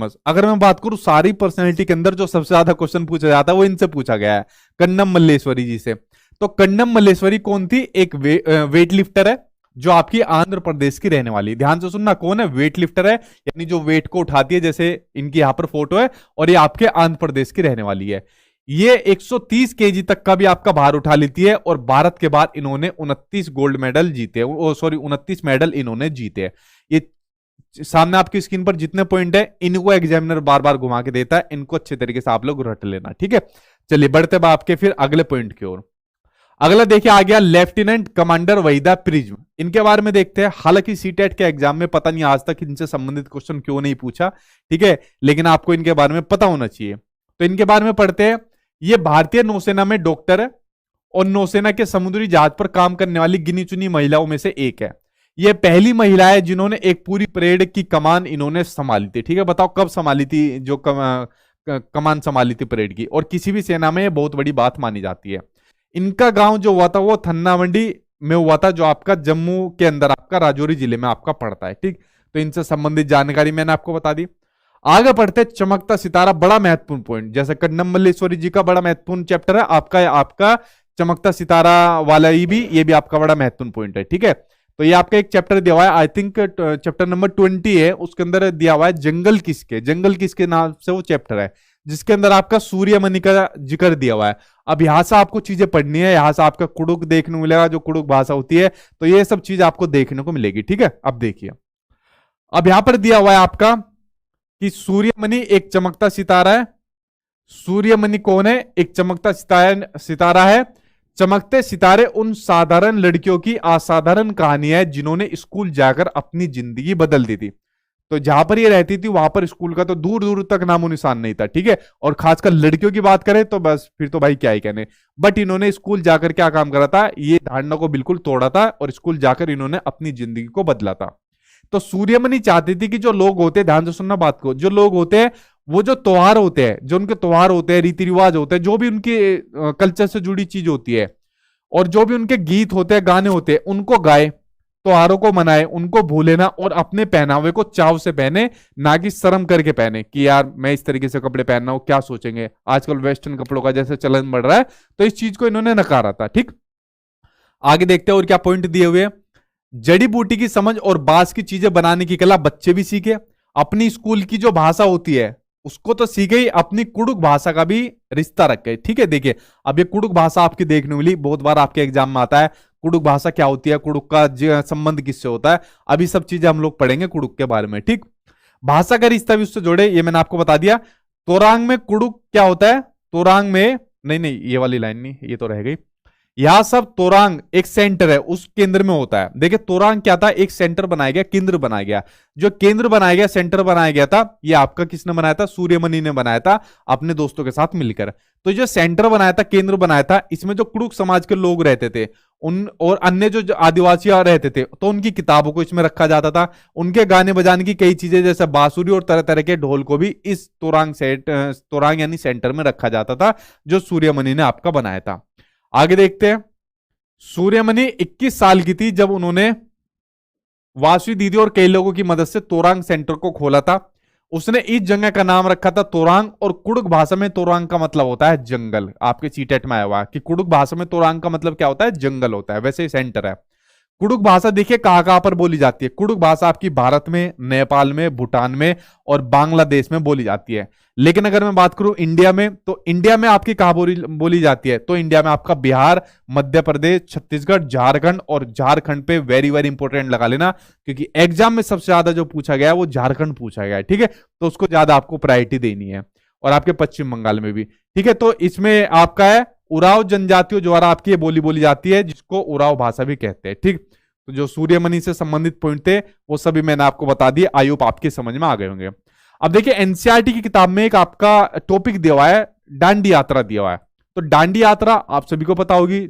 Famous. अगर मैं बात करूं सारी पर्सनैलिटी के अंदर जो सबसे ज्यादा क्वेश्चन पूछा जाता है वो इनसे पूछा गया है, कन्नम मल्लेश्वरी जी से। तो कन्नम मल्लेश्वरी कौन थी? एक वेट लिफ्टर है जो आपकी आंध्र प्रदेश की रहने वाली है। ध्यान से सुनना, कौन है? वेट लिफ्टर है, यानी जो वेट को उठाती है, जैसे इनकी यहां पर फोटो है, और ये आपके आंध्र प्रदेश की रहने वाली है। ये 130 केजी तक का भी आपका भार उठा लेती है, और भारत के बाद इन्होंने 29 गोल्ड मेडल जीते हैं, सॉरी 29 मेडल इन्होंने जीते हैं। ये सामने आपकी स्क्रीन पर जितने पॉइंट है इनको एग्जामिनर बार बार घुमा के देता है, इनको अच्छे तरीके से आप लोग रट लेना, ठीक है। चलिए बढ़ते हैं आपके फिर अगले पॉइंट की ओर। अगला देखिए आ गया लेफ्टिनेंट कमांडर वहीदा प्रिज्म। इनके बारे में देखते हैं। हालांकि सीटेट के एग्जाम में पता नहीं आज तक इनसे संबंधित क्वेश्चन क्यों नहीं पूछा, ठीक है, लेकिन आपको इनके बारे में पता होना चाहिए। तो इनके बारे में पढ़ते हैं। ये भारतीय नौसेना में डॉक्टर है और नौसेना के समुद्री जहाज पर काम करने वाली गिनी चुनी महिलाओं में से एक है। ये पहली महिला है जिन्होंने एक पूरी परेड की कमान इन्होंने संभाली थी, ठीक है। बताओ कब संभाली थी जो कमान संभाली थी परेड की, और किसी भी सेना में ये बहुत बड़ी बात मानी जाती है। इनका गांव जो हुआ था वो थन्ना मंडी में हुआ था, जो आपका जम्मू के अंदर आपका राजौरी जिले में आपका पड़ता है, ठीक। तो इनसे संबंधित जानकारी मैंने आपको बता दी। आगे बढ़ते चमकता सितारा, बड़ा महत्वपूर्ण पॉइंट, जैसे कन्नम मल्लेश्वरी जी का बड़ा महत्वपूर्ण चैप्टर है, आपका चमकता सितारा वाला ये भी आपका बड़ा महत्वपूर्ण पॉइंट है, ठीक है। तो ये आपका एक चैप्टर दिया हुआ है, आई थिंक चैप्टर नंबर 20 है, उसके अंदर दिया हुआ है जंगल किसके नाम से वो चैप्टर है, जिसके अंदर आपका सूर्यमणि का जिक्र दिया हुआ है। अब यहां से आपको चीजें पढ़नी है, यहां से आपका कुड़ुक देखने को मिलेगा, जो कुड़ुक भाषा होती है, तो ये सब चीज आपको देखने को मिलेगी, ठीक है। अब देखिए, अब यहां पर दिया हुआ है आपका कि सूर्यमणि एक चमकता सितारा है। सूर्यमणि कौन है? एक चमकता सितारा है। चमकते सितारे उन साधारण लड़कियों की असाधारण कहानी है जिन्होंने स्कूल जाकर अपनी जिंदगी बदल दी थी। तो जहां पर ये रहती थी वहां पर स्कूल का तो दूर दूर तक नामो निशान नहीं था, ठीक है। और खासकर लड़कियों की बात करें तो बस फिर तो भाई क्या ही कहने। बट इन्होंने स्कूल जाकर क्या काम करा था, ये धारणा को बिल्कुल तोड़ा था, और स्कूल जाकर इन्होंने अपनी जिंदगी को बदला था। तो सूर्यमणि चाहती थी कि जो लोग होते हैं, ध्यान से सुनना बात को, जो लोग होते हैं वो जो त्योहार होते हैं, जो उनके त्योहार होते हैं, रीति रिवाज होते हैं, जो भी उनके कल्चर से जुड़ी चीज होती है, और जो भी उनके गीत होते हैं, गाने होते हैं, उनको गाए, त्योहारों को मनाए, उनको भूले ना, और अपने पहनावे को चाव से पहने, ना कि शर्म करके पहने कि यार मैं इस तरीके से कपड़े पहनना हूं, क्या सोचेंगे। आजकल वेस्टर्न कपड़ों का जैसे चलन बढ़ रहा है, तो इस चीज को इन्होंने नकारा था, ठीक। आगे देखते हैं और क्या पॉइंट दिए हुए। जड़ी बूटी की समझ और बांस की चीजें बनाने की कला बच्चे भी सीखे। अपनी स्कूल की जो भाषा होती है उसको तो सीखे ही, अपनी कुड़ुक भाषा का भी रिश्ता रखे, ठीक है। देखिए अब ये कुड़ुक भाषा आपकी देखने मिली, बहुत बार आपके एग्जाम में आता है, कुड़ुक भाषा क्या होती है, कुड़ुक का संबंध किससे होता है। अभी सब चीजें हम लोग पढ़ेंगे कुड़ुक के बारे में, ठीक। भाषा का रिश्ता भी उससे जोड़े, ये मैंने आपको बता दिया। तोरांग में कुड़ुक क्या होता है? तोरांग में नहीं, ये वाली लाइन नहीं, ये तो रह गई। यह सब तोरांग एक सेंटर है, उस केंद्र में होता है। देखिए तोरांग क्या था, एक सेंटर बनाया गया, केंद्र बनाया गया। जो केंद्र बनाया गया, सेंटर बनाया गया था, ये आपका किसने बनाया था? सूर्यमणि ने बनाया था अपने दोस्तों के साथ मिलकर। तो जो सेंटर बनाया था, केंद्र बनाया था, इसमें जो कुड़ुक समाज के लोग रहते थे उन और अन्य जो आदिवासी रहते थे, तो उनकी किताबों को इसमें रखा जाता था। उनके गाने बजाने की कई चीजें जैसे बांसुरी और तरह तरह के ढोल को भी इस तोरांग यानी सेंटर में रखा जाता था, जो सूर्यमणि ने आपका बनाया था। आगे देखते हैं। सूर्यमणि 21 साल की थी जब उन्होंने वासुई दीदी और कई लोगों की मदद से तोरांग सेंटर को खोला था। उसने इस जगह का नाम रखा था तोरांग, और कुड़ुक भाषा में तोरांग का मतलब होता है जंगल। आपके सीटेट में आया हुआ कि कुड़ुक भाषा में तोरांग का मतलब क्या होता है? जंगल होता है। वैसे ही सेंटर है। कुड़ुक भाषा देखिए कहां पर बोली जाती है। कुड़ुक भाषा आपकी भारत में, नेपाल में, भूटान में और बांग्लादेश में बोली जाती है। लेकिन अगर मैं बात करूं इंडिया में, तो इंडिया में आपकी कहां बोली जाती है? तो इंडिया में आपका बिहार, मध्य प्रदेश, छत्तीसगढ़, झारखंड, और झारखंड पे वेरी वेरी इंपॉर्टेंट लगा लेना, क्योंकि एग्जाम में सबसे ज्यादा जो पूछा गया है वो झारखंड पूछा गया है, ठीक है। तो उसको ज्यादा आपको प्रायोरिटी देनी है, और आपके पश्चिम बंगाल में भी, ठीक है। तो इसमें आपका है उराव जनजातियों द्वारा आपकी ये बोली जाती है, जिसको उराव भाषा भी कहते हैं, ठीक। तो जो सूर्यमणि से संबंधित पॉइंट थे वो सभी मैंने आपको बता दिए, आई होप आपके समझ में आ गए होंगे। अब देखिए एनसीईआरटी की किताब में एक आपका टॉपिक दिया हुआ है, डांडी यात्रा दिया हुआ है। तो डांडी यात्रा आप सभी को पता होगी,